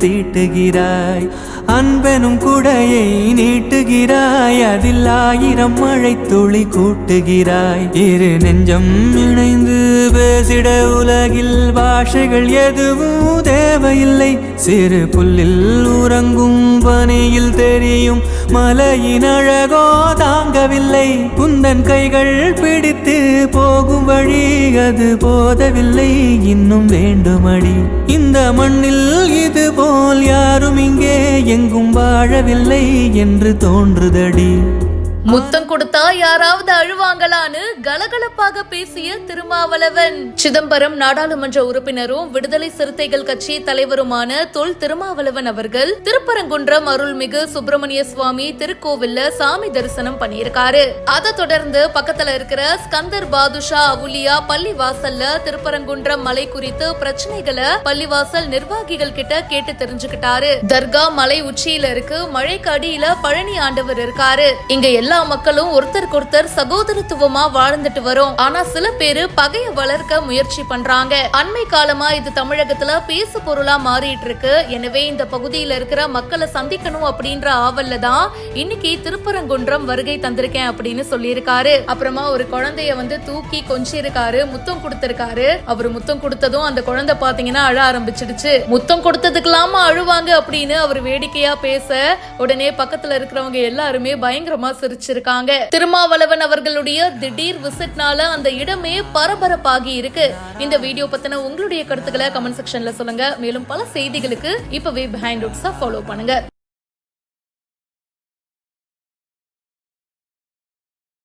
தீட்டுகிறாய். அன்பெனும் குடையை நீட்டுகிறாய், அதில் 1000 மழை துளி கூட்டுகிறாய். இரு நெஞ்சம் இணைந்து பேசிட உலகில் பாஷைகள் எதுவும் தேவையில்லை. சிறு புல்லில் உறங்கும் பனியில் தெரியும் மலையின் அழகோ தாங்கவில்லை. குந்தன் கைகள் பிடித்து போகும் வழி அது போதவில்லை, இன்னும் வேண்டுமடி. இந்த மண்ணில் இது போல் யாரும் இங்கே எங்கும் வாழவில்லை என்று தோன்றுதடி. முத்தம் கொடுத்தா யாராவது அழுவாங்களான்னு கலகலப்பாக பேசிய திருமாவளவன். சிதம்பரம் நாடாளுமன்ற உறுப்பினரும் விடுதலை சிறுத்தைகள் கட்சி தலைவருமான தொல் திருமாவளவன் அவர்கள் திருப்பரங்குன்றம் அருள்மிகு சுப்பிரமணிய சுவாமி திருக்கோவில்ல சாமி தரிசனம் பண்ணியிருக்காரு. அதை தொடர்ந்து பக்கத்துல இருக்கிற ஸ்கந்தர் பாதுஷா அவுலியா பள்ளிவாசல்ல திருப்பரங்குன்றம் மலை குறித்து பிரச்சனைகளை பள்ளிவாசல் நிர்வாகிகள் கிட்ட கேட்டு தெரிஞ்சுக்கிட்டாரு. தர்கா மலை உச்சியில இருக்கு, மழைக்கு அடியில பழனி ஆண்டவர் இருக்காரு. இங்க எல்லா மக்களும் ஒருத்தருக்கொருத்தர் சகோதரத்துவமா வாழ்ந்துட்டு வரோம். ஆனா சில பேரு பகைய வளர்க்க முயற்சி பண்றாங்க. அண்மை காலமா இது தமிழகத்துல பேசு பொருளா மாறிட்டு இருக்கு. எனவே இந்த பகுதியில இருக்கிற மக்களை சந்திக்கணும் அப்படின்ற ஆவல்ல தான் இன்னைக்கு திருப்பரங்குன்றம் வருகை தந்திருக்கேன் அப்படின்னு சொல்லியிருக்காரு. அப்புறமா ஒரு குழந்தைய தூக்கி கொஞ்சிருக்காரு, முத்தம் கொடுத்திருக்காரு. அவரு முத்தம் கொடுத்ததும் அந்த குழந்தை பாத்தீங்கன்னா அழ ஆரம்பிச்சிடுச்சு. முத்தம் கொடுத்ததுக்கெல்லாமா அழுவாங்க அப்படின்னு அவர் வேடிக்கையா பேச உடனே பக்கத்துல இருக்கிறவங்க எல்லாருமே பயங்கரமா சிரிச்சிருக்காங்க. திருமாவளவன் அவர்களுடைய திடீர் விசிட்னால அந்த இடமே பரபரப்பாகி இருக்கு. இந்த வீடியோ பத்தின உங்களுடைய கருத்துக்களை கமெண்ட் செக்ஷன்ல சொல்லுங்க. மேலும் பல செய்திகளுக்கு இப்பவே பிஹைண்ட் ரூட்ஸை ஃபாலோ பண்ணுங்க.